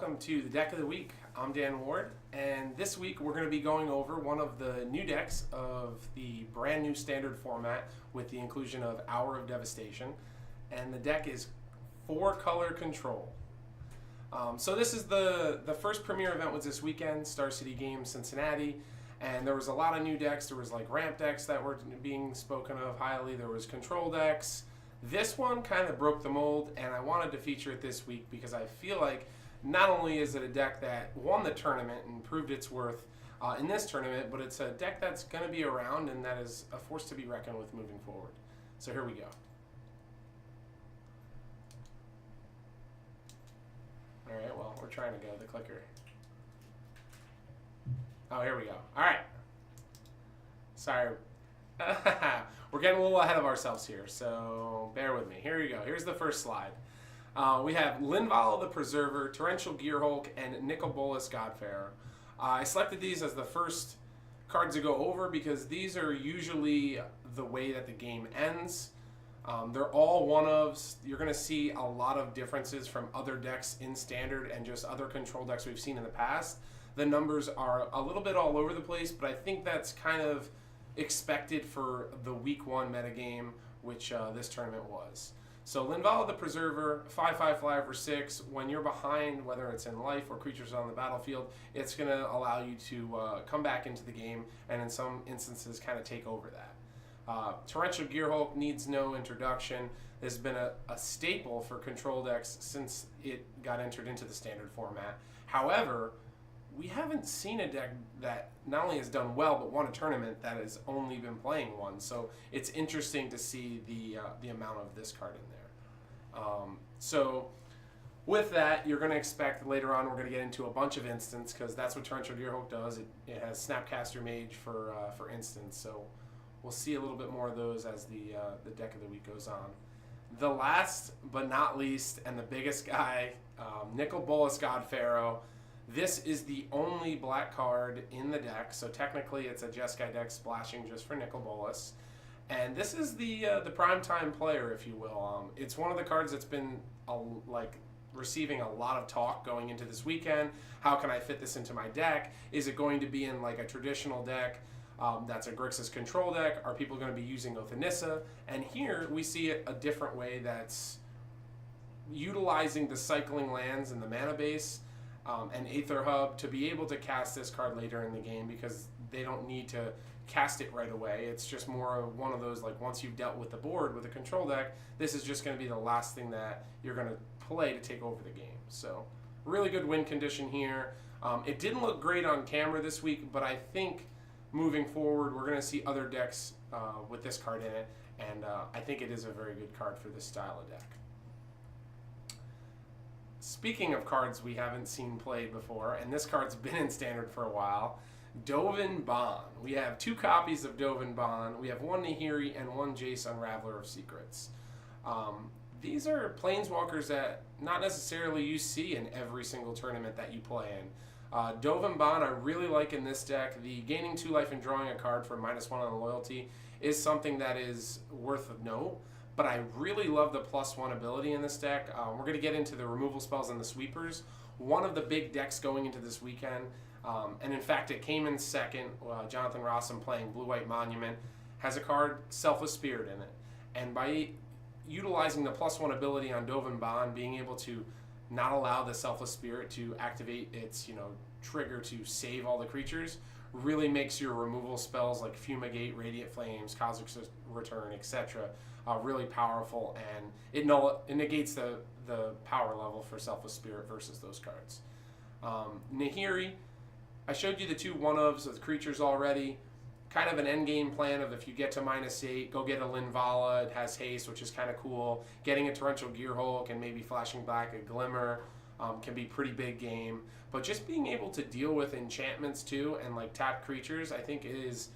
welcome to the Deck of the Week. I'm Dan Ward, and this week we're going to be going over one of the new decks of the brand new standard format with the inclusion of Hour of Devastation, and the deck is 4-color control. So this is the first premier event was this weekend, Star City Games Cincinnati, and there was a lot of new decks. There was like ramp decks that were being spoken of highly. There was control decks. This one kind of broke the mold, and I wanted to feature it this week because I feel like not only is it a deck that won the tournament and proved its worth in this tournament, but it's a deck that's going to be around and that is a force to be reckoned with moving forward. So here we go. All right, well, we're trying to go. The clicker. Oh, here we go. All right. Sorry. We're getting a little ahead of ourselves here, so bear with me. Here we go. Here's the first slide. We have Linvala the Preserver, Torrential Gearhulk, and Nicol Bolas Godfarer. I selected these as the first cards to go over because these are usually the way that the game ends. They're all one-ofs. You're going to see a lot of differences from other decks in Standard and just other control decks we've seen in the past. The numbers are a little bit all over the place, but I think that's kind of expected for the week 1 metagame, which this tournament was. So Linvala the Preserver, 5/5 flyer for 6. When you're behind, whether it's in life or creatures on the battlefield, it's going to allow you to come back into the game and in some instances kind of take over that. Torrential Gearhulk needs no introduction. This has been a staple for control decks since it got entered into the standard format. However, we haven't seen a deck that not only has done well but won a tournament that has only been playing one. So it's interesting to see the amount of this card in there. So with that, you're going to expect later on we're going to get into a bunch of instants because that's what Torrential Gearhulk does. It has Snapcaster Mage for instants. So we'll see a little bit more of those as the deck of the week goes on. The last but not least and the biggest guy, Nicol Bolas Godfarer. This is the only black card in the deck, so technically it's a Jeskai deck splashing just for Nicol Bolas. And this is the primetime player, if you will. It's one of the cards that's been receiving a lot of talk going into this weekend. How can I fit this into my deck? Is it going to be in like a traditional deck that's a Grixis control deck? Are people going to be using Oath of Nissa? And here we see a different way that's utilizing the cycling lands and the mana base and Aether Hub to be able to cast this card later in the game because they don't need to cast it right away. It's just more of one of those, like once you've dealt with the board with a control deck, this is just going to be the last thing that you're going to play to take over the game. So really good win condition here. It didn't look great on camera this week, but I think moving forward we're going to see other decks with this card in it, and I think it is a very good card for this style of deck. Speaking of cards we haven't seen played before, and this card's been in Standard for a while, Dovin Baan. We have 2 copies of Dovin Baan. We have one Nahiri and one Jace Unraveler of Secrets. These are planeswalkers that not necessarily you see in every single tournament that you play in. Dovin Baan I really like in this deck. The gaining 2 life and drawing a card for -1 on the loyalty is something that is worth of note. But I really love the +1 ability in this deck. We're going to get into the removal spells and the sweepers. One of the big decks going into this weekend, and in fact it came in second, Jonathan Rossum playing Blue-White Monument, has a card, Selfless Spirit, in it. And by utilizing the +1 ability on Dovin Baan, being able to not allow the Selfless Spirit to activate its trigger to save all the creatures, really makes your removal spells like Fumigate, Radiant Flames, Cosmic Return, etc. Really powerful, and it negates the power level for Selfless Spirit versus those cards. Nahiri, I showed you the 2 one-ofs of the creatures already. Kind of an endgame plan of if you get to -8, go get a Linvala. It has haste, which is kind of cool. Getting a Torrential Gearhulk and maybe flashing back a Glimmer can be pretty big game. But just being able to deal with enchantments too and like tap creatures, I think is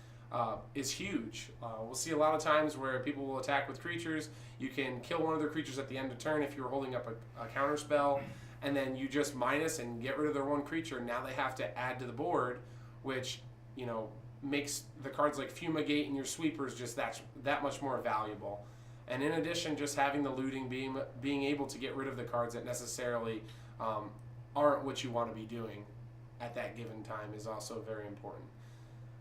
huge. We'll see a lot of times where people will attack with creatures. You can kill one of their creatures at the end of turn if you're holding up a counter spell, and then you just minus and get rid of their one creature. Now they have to add to the board, which makes the cards like Fumigate and your sweepers just that much more valuable. And in addition, just having the looting, being able to get rid of the cards that necessarily aren't what you want to be doing at that given time is also very important.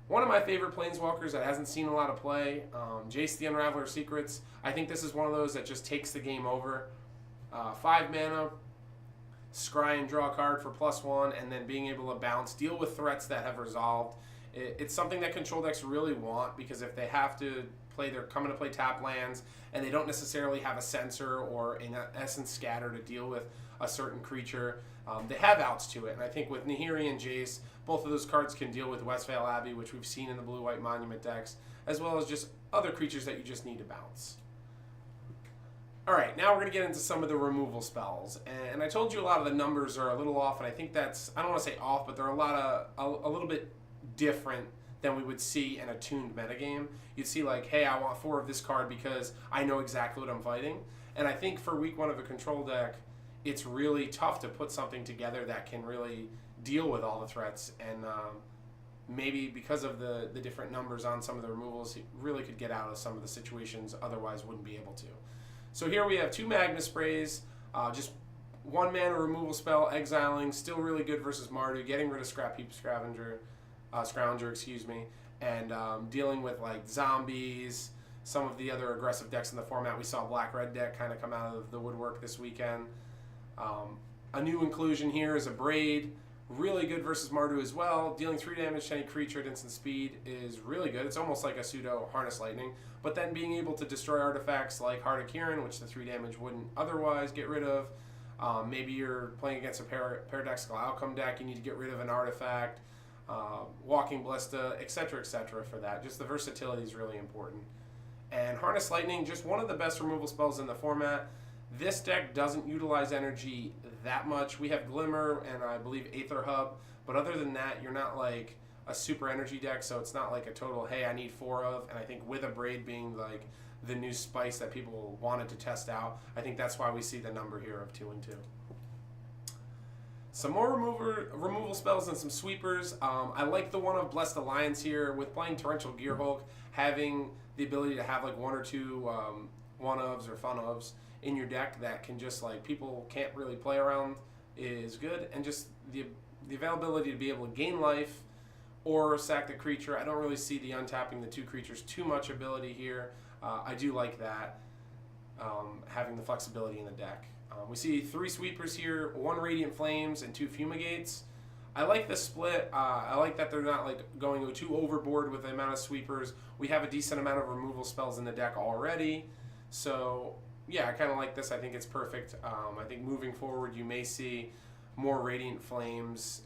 One of my favorite Planeswalkers that hasn't seen a lot of play, Jace the Unraveler of Secrets. I think this is one of those that just takes the game over. 5 mana, scry and draw a card for +1, and then being able to bounce, deal with threats that have resolved. It's something that control decks really want, because if they have to play, they're coming to play tap lands, and they don't necessarily have a Censor or an Essence Scatter to deal with a certain creature. They have outs to it, and I think with Nahiri and Jace, both of those cards can deal with Westvale Abbey, which we've seen in the blue-white Monument decks, as well as just other creatures that you just need to bounce. Alright, now we're going to get into some of the removal spells, and I told you a lot of the numbers are a little off, and I think that's, I don't want to say off, but they're a little bit different than we would see in a tuned metagame. You'd see like, hey, I want 4 of this card because I know exactly what I'm fighting, and I think for week 1 of a control deck, it's really tough to put something together that can really deal with all the threats, and maybe because of the different numbers on some of the removals, it really could get out of some of the situations otherwise wouldn't be able to. So here we have 2 Magma Sprays, just 1 mana removal spell, exiling, still really good versus Mardu, getting rid of Scrap Heap Scrounger, excuse me, and dealing with like zombies, some of the other aggressive decks in the format. We saw Black-Red deck kind of come out of the woodwork this weekend. A new inclusion here is a Braid, really good versus Mardu as well. Dealing 3 damage to any creature at instant speed is really good. It's almost like a pseudo Harness Lightning, but then being able to destroy artifacts like Heart of Kirin, which the 3 damage wouldn't otherwise get rid of. Maybe you're playing against a Paradoxical Outcome deck, you need to get rid of an artifact, Walking Ballista, etc., etc. for that. Just the versatility is really important. And Harness Lightning, just one of the best removal spells in the format. This deck doesn't utilize energy that much. We have Glimmer and I believe Aether Hub, but other than that, you're not like a super energy deck, so it's not like a total, hey, I need 4 of, and I think with a Braid being like the new spice that people wanted to test out, I think that's why we see the number here of 2 and 2. Some more removal spells and some sweepers. I like the one of Blessed Alliance here. With playing Torrential Gearhulk, having the ability to have like 1 or 2 one-ofs or fun-ofs in your deck that can just like people can't really play around is good, and just the availability to be able to gain life or sack the creature. I don't really see the untapping the 2 creatures too much ability here. I do like that, having the flexibility in the deck. We see 3 sweepers here, 1 Radiant Flames and 2 Fumigates. I like the split. I like that they're not like going too overboard with the amount of sweepers. We have a decent amount of removal spells in the deck already, so yeah, I kind of like this. I think it's perfect. I think moving forward you may see more Radiant Flames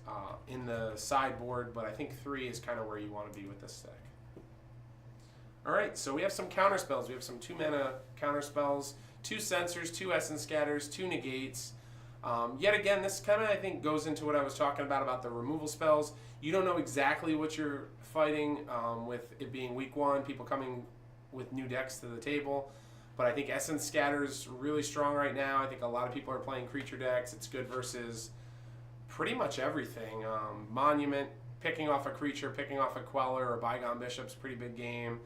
in the sideboard, but I think 3 is kind of where you want to be with this deck. Alright, so we have some counter spells. We have some 2 mana counter spells, 2 Censors, 2 Essence Scatters, 2 Negates. Yet again, this kind of, I think, goes into what I was talking about the removal spells. You don't know exactly what you're fighting with it being week 1, people coming with new decks to the table. But I think Essence Scatter's really strong right now. I think a lot of people are playing creature decks. It's good versus pretty much everything. Monument, picking off a creature, picking off a Queller or Bygone Bishop's pretty big game.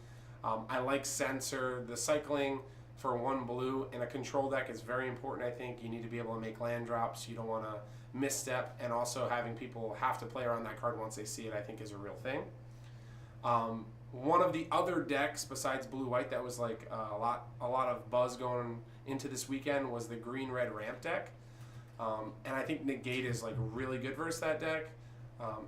I like Censor. The cycling for 1 blue in a control deck is very important, I think. You need to be able to make land drops. You don't want to misstep, and also having people have to play around that card once they see it, I think, is a real thing. One of the other decks besides blue-white that was like a lot of buzz going into this weekend was the green-red ramp deck. And I think Negate is like really good versus that deck.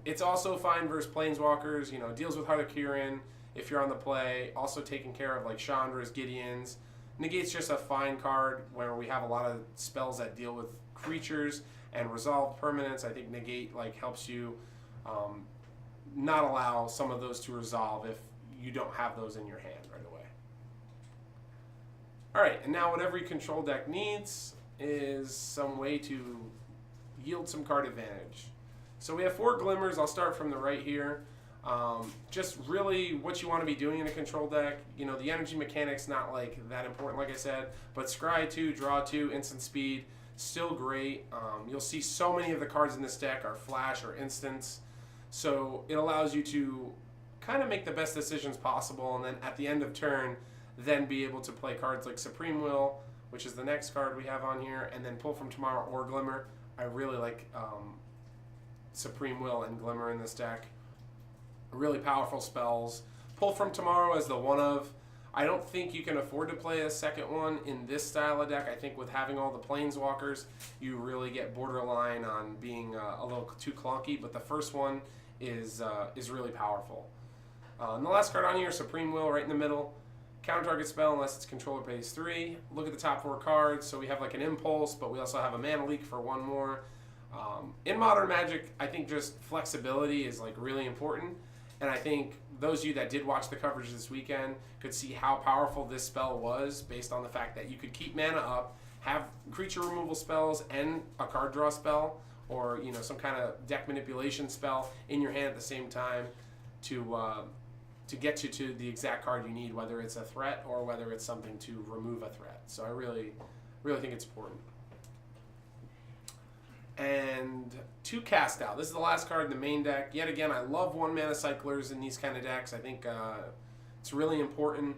It's also fine versus Planeswalkers, you know, deals with Heart of Kirin if you're on the play, also taking care of like Chandra's, Gideon's. Negate's just a fine card where we have a lot of spells that deal with creatures and resolve permanents. I think Negate like helps you not allow some of those to resolve if you don't have those in your hand right away. Alright, and now what every control deck needs is some way to yield some card advantage. So we have 4 Glimmers. I'll start from the right here. Just really what you want to be doing in a control deck. You know, the energy mechanic's not like that important, like I said, but scry 2, draw 2, instant speed, still great. You'll see so many of the cards in this deck are flash or instants, so it allows you to kind of make the best decisions possible, and then at the end of turn, then be able to play cards like Supreme Will, which is the next card we have on here, and then pull from Tomorrow or Glimmer. I really like Supreme Will and Glimmer in this deck. Really powerful spells. Pull from Tomorrow as the one of. I don't think you can afford to play a second one in this style of deck. I think with having all the Planeswalkers, you really get borderline on being a little too clunky, but the first one is really powerful. And the last card on here, Supreme Will, right in the middle. Counter target spell unless its controller pays 3. Look at the top 4 cards. So we have like an Impulse, but we also have a Mana Leak for 1 more. In Modern Magic, I think just flexibility is like really important. And I think those of you that did watch the coverage this weekend could see how powerful this spell was based on the fact that you could keep mana up, have creature removal spells and a card draw spell, or some kind of deck manipulation spell in your hand at the same time to get you to the exact card you need, whether it's a threat or whether it's something to remove a threat. So I really think it's important. And 2 Cast Out. This is the last card in the main deck. Yet again, I love 1-mana cyclers in these kind of decks. I think it's really important.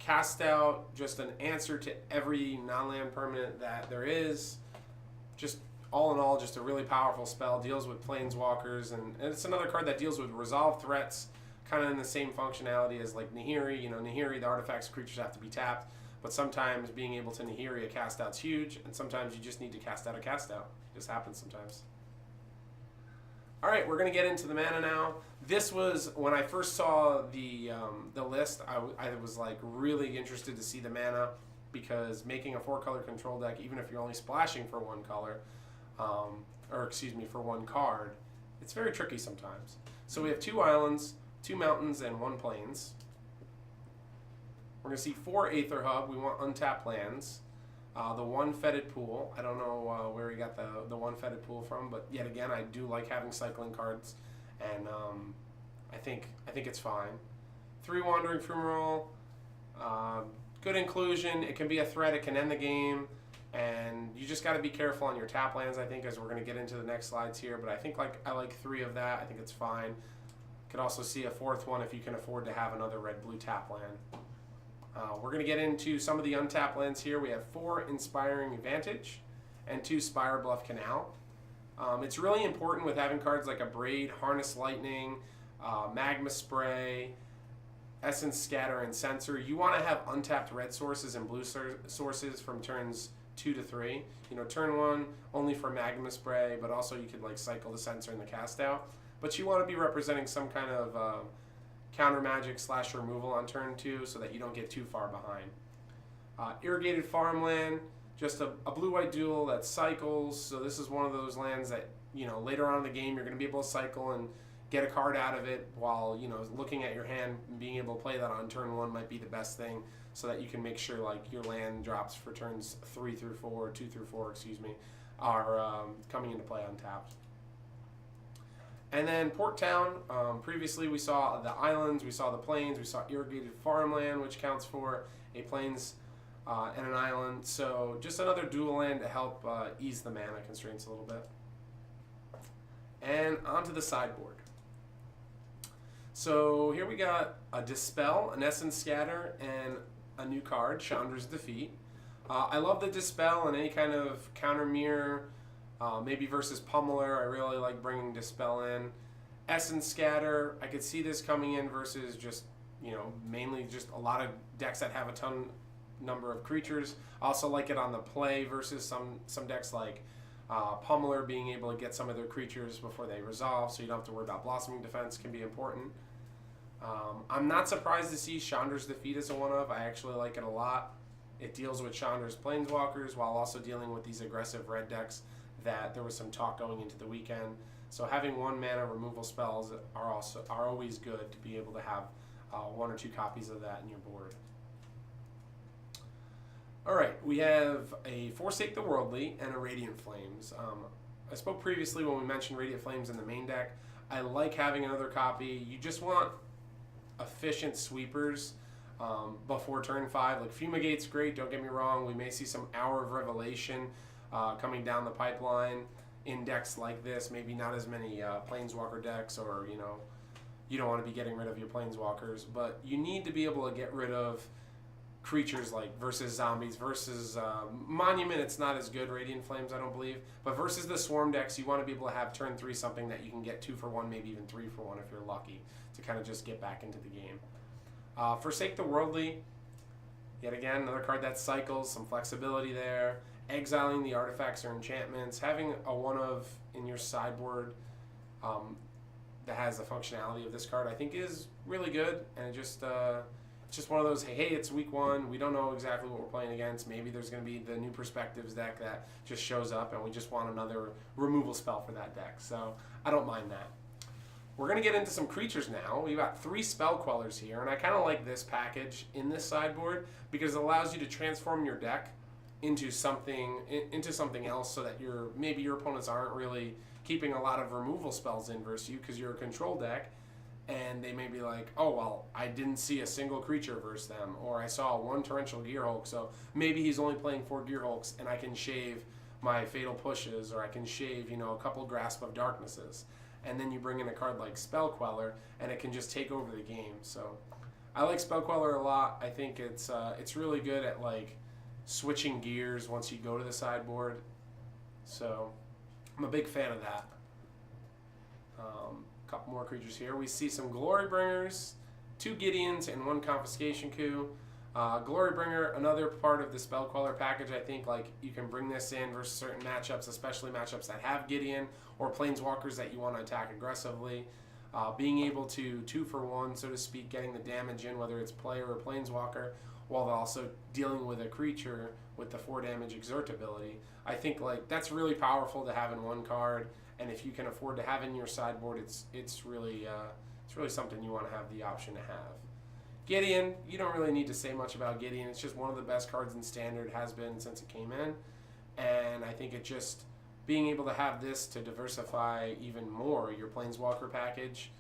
Cast Out, just an answer to every non-land permanent that there is. Just all in all, just a really powerful spell. Deals with Planeswalkers, and it's another card that deals with resolve threats, kind of in the same functionality as like Nahiri. Nahiri, the artifacts creatures have to be tapped, but sometimes being able to Nahiri a Cast Out's huge, and sometimes you just need to cast out a Cast Out. Just happens sometimes. All right, we're going to get into the mana now. This was, when I first saw the list, I was like really interested to see the mana, because making a 4-color control deck, even if you're only splashing for 1 color, for 1 card, it's very tricky sometimes. So we have 2 islands, 2 mountains, and 1 plains. We're going to see 4 Aether Hub. We want untapped lands. The 1 Fetid Pool. I don't know where we got the 1 Fetid Pool from, but yet again, I do like having cycling cards, and I think it's fine. 3 Wandering Fumarole. Good inclusion. It can be a threat. It can end the game, and you just got to be careful on your tap lands, I think, as we're going to get into the next slides here. But I think I like 3 of that. I think it's fine. Could also see a 4th one if you can afford to have another red-blue tap land. We're going to get into some of the untapped lands here. We have 4 Inspiring Vantage and 2 Spire Bluff Canal. It's really important with having cards like a Braid, Harness Lightning, Magma Spray, Essence Scatter, and Censor. You want to have untapped red sources and blue sources from turns 2 to 3. Turn 1 only for Magma Spray, but also you could like cycle the Censor and the Cast Out. But you want to be representing some kind of counter magic / removal on turn 2 so that you don't get too far behind. Irrigated Farmland, just a blue-white dual that cycles. So this is one of those lands that later on in the game you're going to be able to cycle and get a card out of it, while looking at your hand and being able to play that on turn 1 might be the best thing, so that you can make sure like your land drops for turns 3 through 4, 2 through 4, are coming into play untapped. And then Port Town, previously we saw the islands, we saw the plains, we saw Irrigated Farmland, which counts for a plains and an island. So just another dual land to help ease the mana constraints a little bit. And onto the sideboard. So here we got a Dispel, an Essence Scatter, and a new card, Chandra's Defeat. I love the Dispel and any kind of counter mirror. Maybe versus Pummeler, I really like bringing Dispel in. Essence Scatter, I could see this coming in versus just, mainly just a lot of decks that have a ton number of creatures. I also like it on the play versus some decks like Pummeler being able to get some of their creatures before they resolve, so you don't have to worry about Blossoming Defense can be important. I'm not surprised to see Chandra's Defeat as a one-of. I actually like it a lot. It deals with Chandra's Planeswalkers while also dealing with these aggressive red decks that there was some talk going into the weekend. So having 1-mana removal spells are always good to be able to have 1 or 2 copies of that in your board. All right, we have a Forsake the Worldly and a Radiant Flames. I spoke previously when we mentioned Radiant Flames in the main deck. I like having another copy. You just want efficient sweepers before turn 5. Like Fumigate's great, don't get me wrong. We may see some Hour of Revelation coming down the pipeline in decks like this. Maybe not as many Planeswalker decks, or you don't want to be getting rid of your Planeswalkers, but you need to be able to get rid of creatures like versus zombies, versus Monument, it's not as good, Radiant Flames, I don't believe. But versus the Swarm decks, you want to be able to have turn 3 something that you can get 2 for 1, maybe even 3 for 1 if you're lucky, to kind of just get back into the game. Forsake the Worldly, yet again, another card that cycles, some flexibility there. Exiling the artifacts or enchantments, having a 1-of in your sideboard that has the functionality of this card, I think is really good, and it's just one of those, hey, it's week 1, we don't know exactly what we're playing against, maybe there's going to be the New Perspectives deck that just shows up, and we just want another removal spell for that deck, so I don't mind that. We're going to get into some creatures now. We've got 3 Spell Quellers here, and I kind of like this package in this sideboard because it allows you to transform your deck into something else, so that maybe your opponents aren't really keeping a lot of removal spells in versus you because you're a control deck, and they may be like, oh, well, I didn't see a single creature versus them, or I saw 1 Torrential Gearhulk, so maybe he's only playing 4 Gearhulks, and I can shave my Fatal Pushes, or I can shave, a couple Grasp of Darknesses. And then you bring in a card like Spell Queller, and it can just take over the game. So I like Spell Queller a lot. I think it's really good at like switching gears once you go to the sideboard. So I'm a big fan of that. Couple more creatures here. We see some Glory Bringers, 2 Gideons, and 1 Confiscation Coup. Glory Bringer, another part of the Spell Queller package. I think like you can bring this in versus certain matchups, especially matchups that have Gideon or Planeswalkers that you want to attack aggressively. Being able to 2 for 1, so to speak, getting the damage in, whether it's player or Planeswalker, while also dealing with a creature with the 4 damage exert ability. I think like that's really powerful to have in 1 card, and if you can afford to have it in your sideboard, it's really something you want to have the option to have. Gideon, you don't really need to say much about Gideon. It's just one of the best cards in Standard, has been since it came in, and I think it just being able to have this to diversify even more your Planeswalker package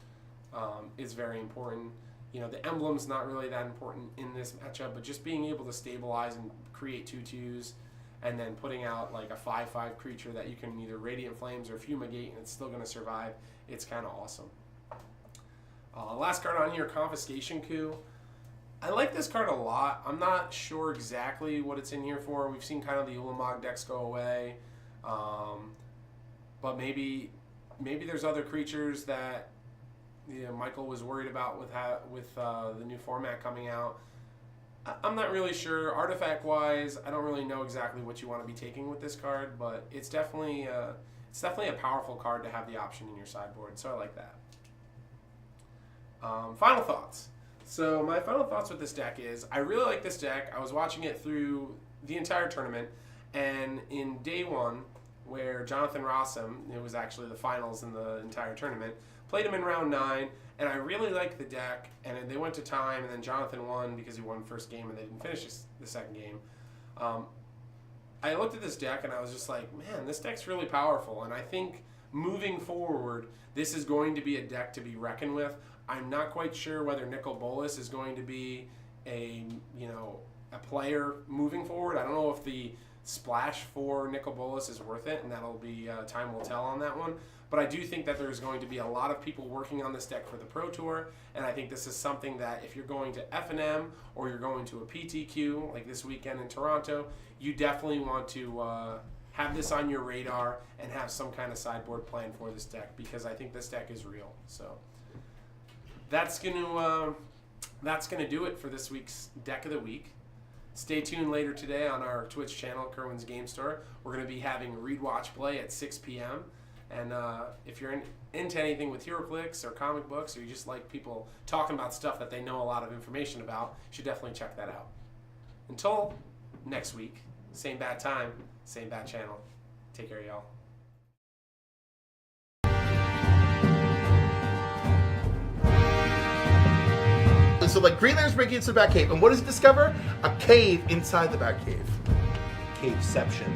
is very important. The emblem's not really that important in this matchup, but just being able to stabilize and create 2/2s, and then putting out like a 5/5 creature that you can either Radiant Flames or Fumigate and it's still going to survive, it's kind of awesome. Last card on here, Confiscation Coup. I like this card a lot. I'm not sure exactly what it's in here for. We've seen kind of the Ulamog decks go away, but maybe there's other creatures that Michael was worried about with the new format coming out. I'm not really sure. Artifact-wise, I don't really know exactly what you want to be taking with this card, but it's definitely a powerful card to have the option in your sideboard, so I like that. Final thoughts. So my final thoughts with this deck is I really like this deck. I was watching it through the entire tournament, and in day 1, where Jonathan Rossum, it was actually the finals in the entire tournament, played him in round 9, and I really liked the deck, and they went to time, and then Jonathan won because he won the first game and they didn't finish the second game. I looked at this deck and I was just like, man, this deck's really powerful, and I think moving forward, this is going to be a deck to be reckoned with. I'm not quite sure whether Nicol Bolas is going to be a player moving forward. I don't know if the splash for Nicol Bolas is worth it, and that'll be time will tell on that one. But I do think that there's going to be a lot of people working on this deck for the Pro Tour, and I think this is something that if you're going to F&M or you're going to a PTQ like this weekend in Toronto, you definitely want to have this on your radar and have some kind of sideboard plan for this deck, because I think this deck is real. So that's gonna do it for this week's Deck of the Week. Stay tuned later today on our Twitch channel, Kerwin's Game Store. We're going to be having Read, Watch, Play at 6 p.m. And if you're into anything with HeroClix or comic books, or you just like people talking about stuff that they know a lot of information about, you should definitely check that out. Until next week, same bad time, same bad channel. Take care, y'all. So like Green Lantern's breaking into the Batcave, and what does he discover? A cave inside the Batcave. Caveception.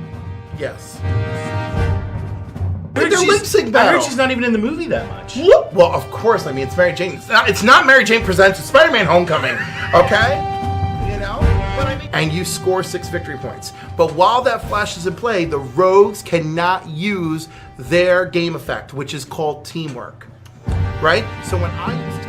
Yes. I They're lip sync battle. I heard she's not even in the movie that much. What? Well, of course. I mean, it's Mary Jane. It's not Mary Jane Presents Spider-Man Homecoming, okay? But I mean, and you score 6 victory points. But while that Flash is in play, the Rogues cannot use their game effect, which is called Teamwork, right? So when I use